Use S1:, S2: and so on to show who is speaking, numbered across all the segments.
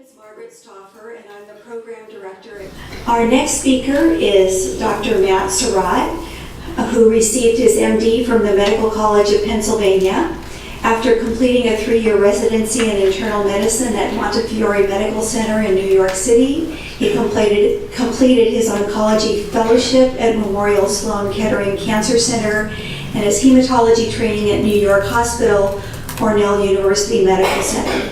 S1: is Margaret Stauffer, and I'm the program director. Our next speaker is Dr. Matt Sirott, who received his MD from the Medical College of Pennsylvania. After completing a 3-year residency in internal medicine at Montefiore Medical Center in New York City, he completed his oncology fellowship at Memorial Sloan Kettering Cancer Center and his hematology training at New York Hospital, Cornell University Medical Center.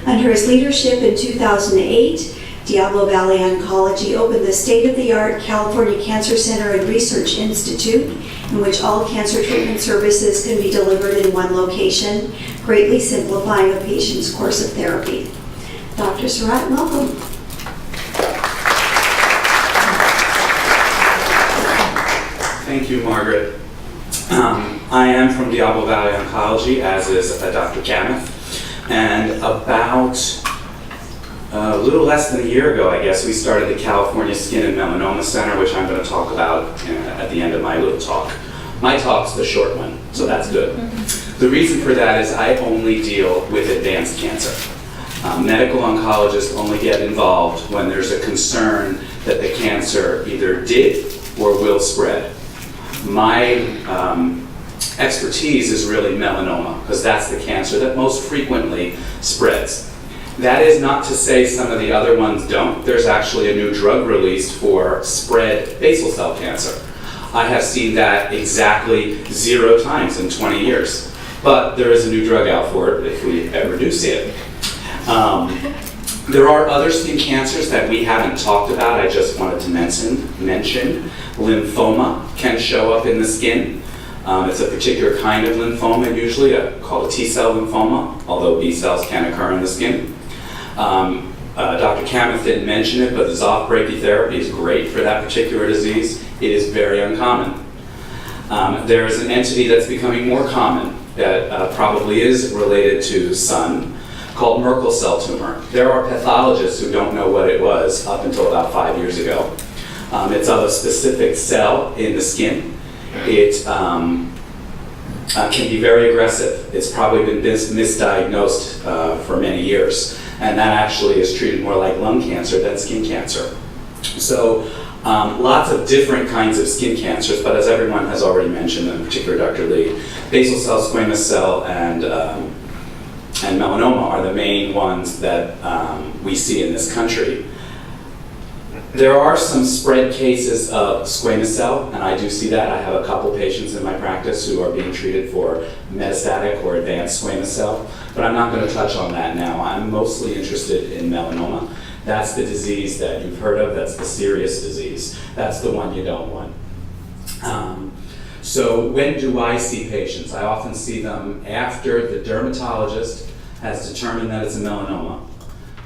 S1: Under his leadership in 2008, Diablo Valley Oncology opened the state-of-the-art California Cancer Center and Research Institute, in which all cancer treatment services can be delivered in one location, greatly simplifying a patient's course of therapy. Dr. Sirott, welcome.
S2: Thank you, Margaret. I am from Diablo Valley Oncology, as is Dr. Gameth, and about a little less than a year ago, I guess, we started the California Skin and Melanoma Center, which I'm going to talk about at the end of my little talk. My talk's the short one, so that's good. The reason for that is I only deal with advanced cancer. Medical oncologists only get involved when there's a concern that the cancer either did or will spread. My expertise is really melanoma, because that's the cancer that most frequently spreads. That is not to say some of the other ones don't. There's actually a new drug released for spread basal cell cancer. I have seen that exactly 0 times in 20 years. But there is a new drug out for it if we ever do see it. There are other skin cancers that we haven't talked about. I just wanted to mention. Lymphoma can show up in the skin. It's a particular kind of lymphoma, usually called a T-cell lymphoma, although B cells can occur in the skin. Dr. Gameth didn't mention it, but the Zoff brachytherapy is great for that particular disease. It is very uncommon. There is an entity that's becoming more common that probably is related to sun, called Merkel cell tumor. There are pathologists who don't know what it was up until about 5 years ago. It's of a specific cell in the skin. It can be very aggressive. It's probably been misdiagnosed for many years, and that actually is treated more like lung cancer than skin cancer. So lots of different kinds of skin cancers, but as everyone has already mentioned, in particular Dr. Lee, basal cell, squamous cell, and melanoma are the main ones that we see in this country. There are some spread cases of squamous cell, and I do see that. I have a couple patients in my practice who are being treated for metastatic or advanced squamous cell, but I'm not going to touch on that now. I'm mostly interested in melanoma. That's the disease that you've heard of. That's the serious disease. That's the one you don't want. So when do I see patients? I often see them after the dermatologist has determined that it's a melanoma.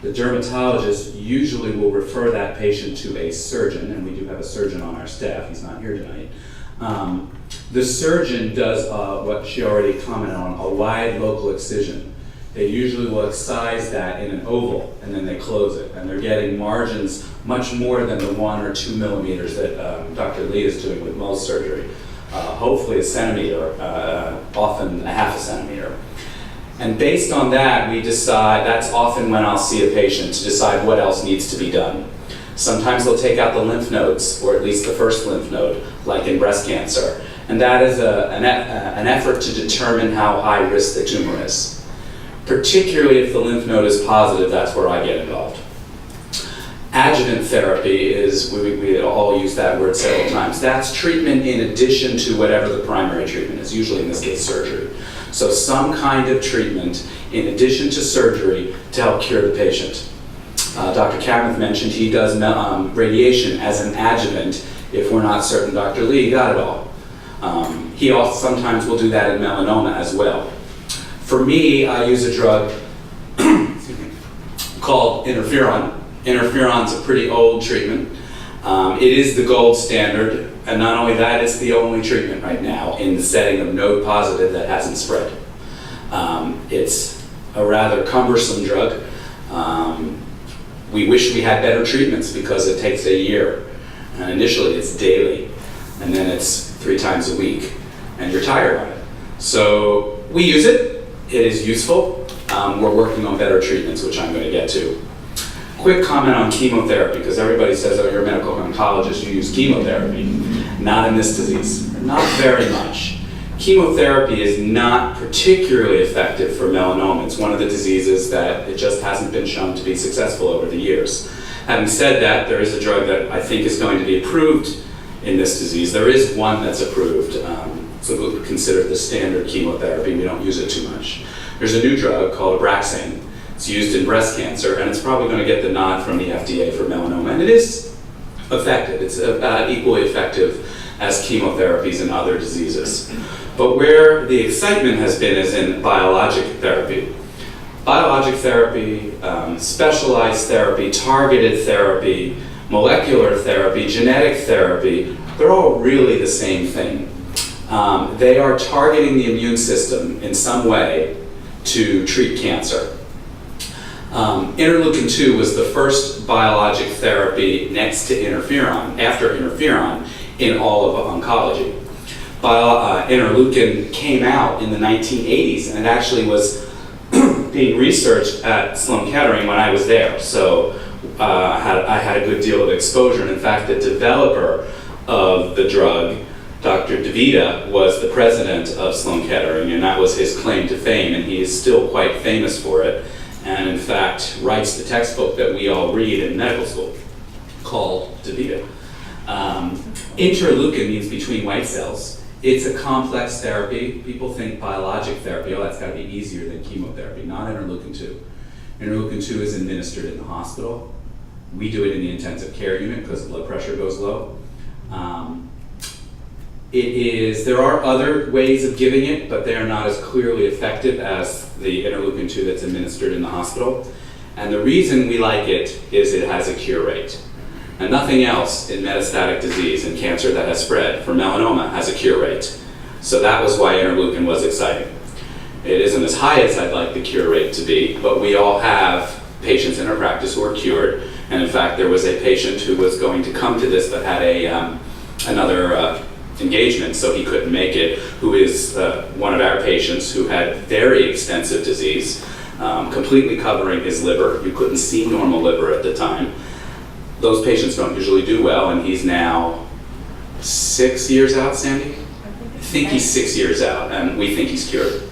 S2: The dermatologist usually will refer that patient to a surgeon, and we do have a surgeon on our staff. He's not here tonight. The surgeon does what she already commented on, a wide local excision. They usually will excise that in an oval, and then they close it. And they're getting margins much more than the 1 or 2 millimeters that Dr. Lee is doing with Mohs surgery. Hopefully a centimeter, often a half a centimeter. And based on that, we decide, that's often when I'll see a patient to decide what else needs to be done. Sometimes they'll take out the lymph nodes, or at least the first lymph node, like in breast cancer. And that is an effort to determine how high risk the tumor is. Particularly if the lymph node is positive, that's where I get involved. Adjuvant therapy is, we all use that word several times. That's treatment in addition to whatever the primary treatment is, usually in this case surgery. So some kind of treatment in addition to surgery to help cure the patient. Dr. Gameth mentioned he does radiation as an adjuvant if we're not certain Dr. Lee got it all. He also sometimes will do that in melanoma as well. For me, I use a drug called interferon. Interferon's a pretty old treatment. It is the gold standard. And not only that, it's the only treatment right now in the setting of node positive that hasn't spread. It's a rather cumbersome drug. We wish we had better treatments because it takes a year. And initially it's daily, and then it's 3 times a week, and you're tired of it. So we use it. It is useful. We're working on better treatments, which I'm going to get to. Quick comment on chemotherapy, because everybody says, oh, you're a medical oncologist, you use chemotherapy. Not in this disease, not very much. Chemotherapy is not particularly effective for melanoma. It's one of the diseases that it just hasn't been shown to be successful over the years. Having said that, there is a drug that I think is going to be approved in this disease. There is one that's approved. So considered the standard chemotherapy. We don't use it too much. There's a new drug called Abraxane. It's used in breast cancer, and it's probably going to get the nod from the FDA for melanoma. And it is effective. It's about equally effective as chemotherapies in other diseases. But where the excitement has been is in biologic therapy. Biologic therapy, specialized therapy, targeted therapy, molecular therapy, genetic therapy, they're all really the same thing. They are targeting the immune system in some way to treat cancer. Interleukin-2 was the first biologic therapy next to interferon, after interferon, in all of oncology. Interleukin came out in the 1980s, and it actually was being researched at Sloan Kettering when I was there. So I had a good deal of exposure, and in fact, the developer of the drug, Dr. DeVita, was the president of Sloan Kettering, and that was his claim to fame, and he is still quite famous for it, and in fact writes the textbook that we all read in medical school called DeVita. Interleukin means between white cells. It's a complex therapy. People think biologic therapy, oh, that's got to be easier than chemotherapy. Not interleukin-2. Interleukin-2 is administered in the hospital. We do it in the intensive care unit because blood pressure goes low. There are other ways of giving it, but they are not as clearly effective as the interleukin-2 that's administered in the hospital. And the reason we like it is it has a cure rate. And nothing else in metastatic disease and cancer that has spread for melanoma has a cure rate. So that was why interleukin was exciting. It isn't as high as I'd like the cure rate to be, but we all have patients in our practice who are cured. And in fact, there was a patient who was going to come to this but had another engagement, so he couldn't make it, who is one of our patients who had very extensive disease, completely covering his liver. You couldn't see normal liver at the time. Those patients don't usually do well, and he's now 6 years out, Sandy? I think he's 6 years out, and we think he's cured.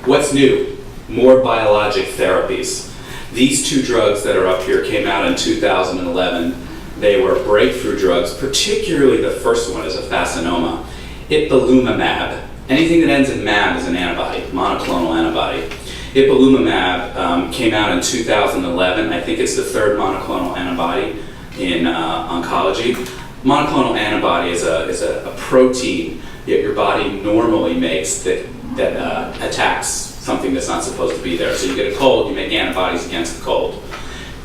S2: What's new? More biologic therapies. These two drugs that are up here came out in 2011. They were breakthrough drugs, particularly the first one is a fascinoma. Ipilimumab. Anything that ends in mab is an antibody, monoclonal antibody. Ipilimumab came out in 2011. I think it's the third monoclonal antibody in oncology. Monoclonal antibody is a protein that your body normally makes that attacks something that's not supposed to be there. So you get a cold, you make antibodies against the cold.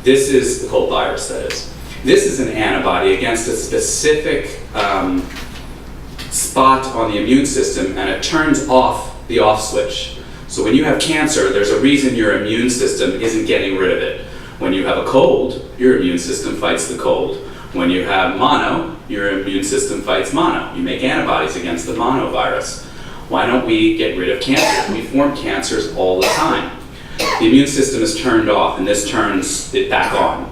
S2: This is the cold virus, that is. This is an antibody against a specific spot on the immune system, and it turns off the off switch. So when you have cancer, there's a reason your immune system isn't getting rid of it. When you have a cold, your immune system fights the cold. When you have mono, your immune system fights mono. You make antibodies against the mono virus. Why don't we get rid of cancer? We form cancers all the time. The immune system is turned off, and this turns it back on.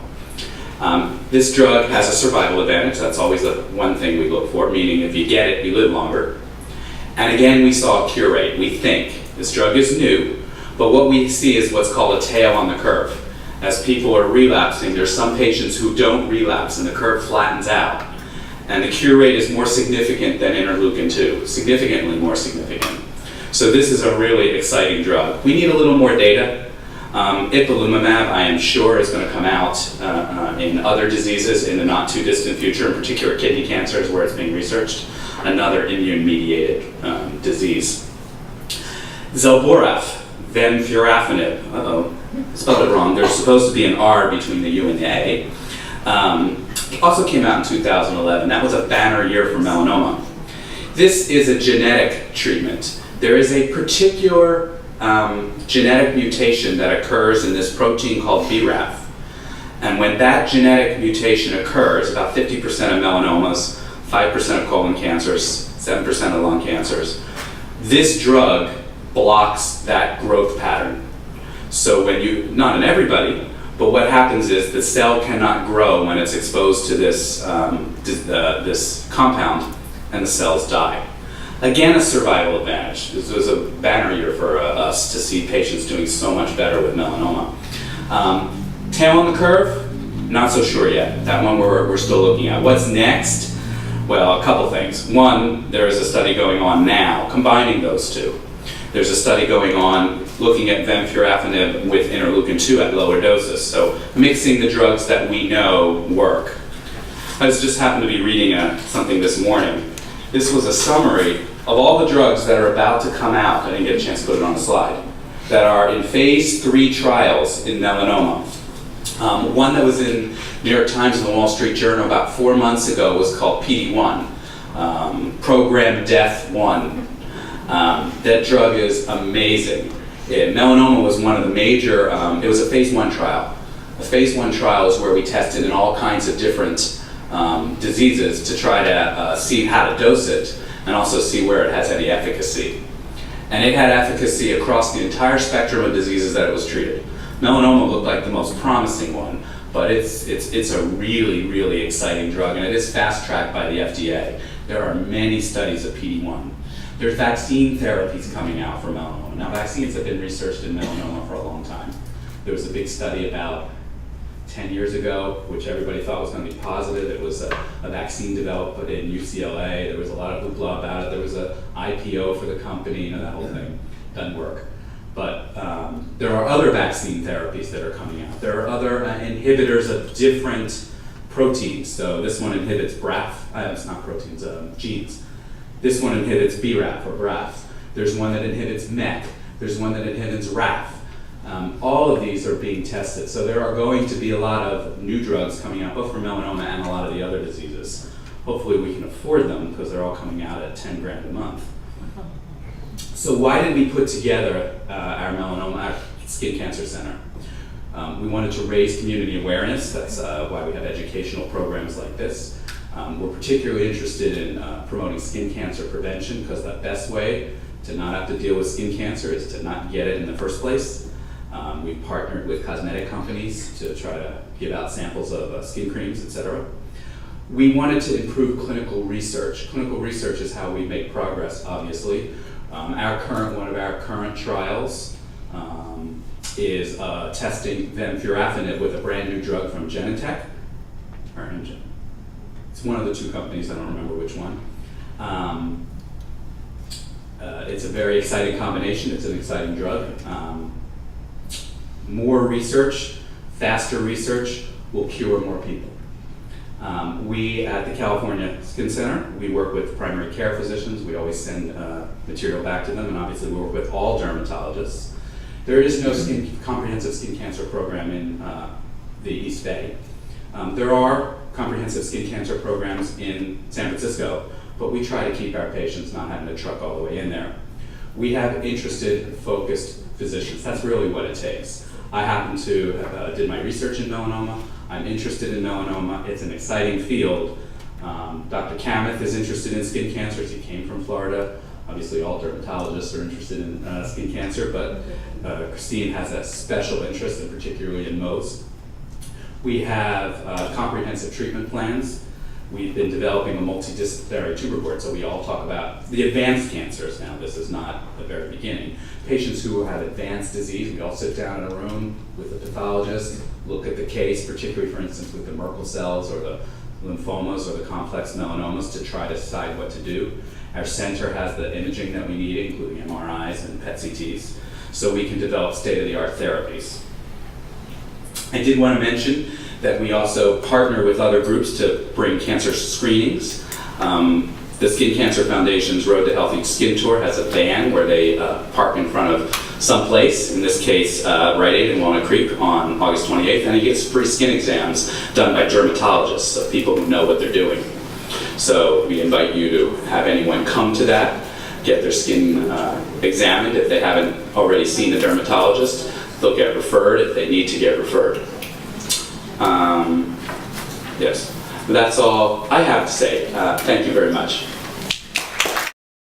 S2: This drug has a survival advantage. That's always the one thing we look for, meaning if you get it, you live longer. And again, we saw a cure rate, we think. This drug is new, but what we see is what's called a tail on the curve. As people are relapsing, there's some patients who don't relapse and the curve flattens out. And the cure rate is more significant than interleukin-2, significantly more significant. So this is a really exciting drug. We need a little more data. Ipilimumab, I am sure, is going to come out in other diseases in the not too distant future, in particular kidney cancer is where it's being researched, another immune-mediated disease. Zelboraf, venfurafenib, spelled it wrong, there's supposed to be an R between the U and the A. Also came out in 2011. That was a banner year for melanoma. This is a genetic treatment. There is a particular genetic mutation that occurs in this protein called BRAF. And when that genetic mutation occurs, about 50% of melanomas, 5% of colon cancers, 7% of lung cancers, this drug blocks that growth pattern. So not in everybody, but what happens is the cell cannot grow when it's exposed to this, this compound, and the cells die. Again, a survival advantage. This was a banner year for us to see patients doing so much better with melanoma. Tail on the curve, not so sure yet. That one we're still looking at. What's next? Well, a couple things. One, there is a study going on now combining those two. There's a study going on looking at vemurafenib with interleukin-2 at lower doses, so mixing the drugs that we know work. I just happened to be reading something this morning. This was a summary of all the drugs that are about to come out, I didn't get a chance to put it on the slide, that are in phase 3 trials in melanoma. One that was in New York Times and the Wall Street Journal about 4 months ago was called PD-1, Program Death 1. That drug is amazing. Melanoma was one of the major, it was a phase 1 trial. A phase 1 trial is where we tested in all kinds of different diseases to try to see how to dose it and also see where it has any efficacy. And it had efficacy across the entire spectrum of diseases that it was treated. Melanoma looked like the most promising one, but it's a really, really exciting drug, and it is fast-tracked by the FDA. There are many studies of PD-1. There's vaccine therapies coming out for melanoma. Now, vaccines have been researched in melanoma for a long time. There was a big study about 10 years ago, which everybody thought was going to be positive. It was a vaccine developed in UCLA. There was a lot of hoopla about it. There was an IPO for the company, that whole thing doesn't work. But there are other vaccine therapies that are coming out. There are other inhibitors of different proteins. So this one inhibits BRAF, it's not proteins, genes. This one inhibits BRAF or BRAF. There's one that inhibits MEK. There's one that inhibits RAF. All of these are being tested. So there are going to be a lot of new drugs coming out, both for melanoma and a lot of the other diseases. Hopefully we can afford them because they're all coming out at 10 grand a month. So why did we put together our melanoma, our skin cancer center? We wanted to raise community awareness. That's why we have educational programs like this. We're particularly interested in promoting skin cancer prevention because the best way to not have to deal with skin cancer is to not get it in the first place. We've partnered with cosmetic companies to try to give out samples of skin creams, etc. We wanted to improve clinical research. Clinical research is how we make progress, obviously. One of our current trials is testing vemurafenib with a brand new drug from Genentech. It's one of the two companies, I don't remember which one. It's a very exciting combination. It's an exciting drug. More research, faster research will cure more people. We at the California Skin Center, we work with primary care physicians. We always send material back to them, and obviously we work with all dermatologists. There is no comprehensive skin cancer program in the East Bay. There are comprehensive skin cancer programs in San Francisco, but we try to keep our patients not having to truck all the way in there. We have interested, focused physicians. That's really what it takes. I happen to have did my research in melanoma. I'm interested in melanoma. It's an exciting field. Dr. Kamath is interested in skin cancers. He came from Florida. Obviously, all dermatologists are interested in skin cancer, but Christine has a special interest, and particularly in Mohs. We have comprehensive treatment plans. We've been developing a multidisciplinary tumor board, so we all talk about the advanced cancers now. This is not the very beginning. Patients who have advanced disease, we all sit down in a room with a pathologist, look at the case, particularly, for instance, with the Merkel cells or the lymphomas or the complex melanomas, to try to decide what to do. Our center has the imaging that we need, including MRIs and PET CTs, so we can develop state-of-the-art therapies. I did want to mention that we also partner with other groups to bring cancer screenings. The Skin Cancer Foundation's Road to Healthy Skin Tour has a van where they park in front of some place, in this case Rite Aid in Walnut Creek on August 28th, and he gets free skin exams done by dermatologists, so people who know what they're doing. So we invite you to have anyone come to that, get their skin examined. If they haven't already seen a dermatologist, they'll get referred if they need to get referred. Yes, that's all I have to say. Thank you very much.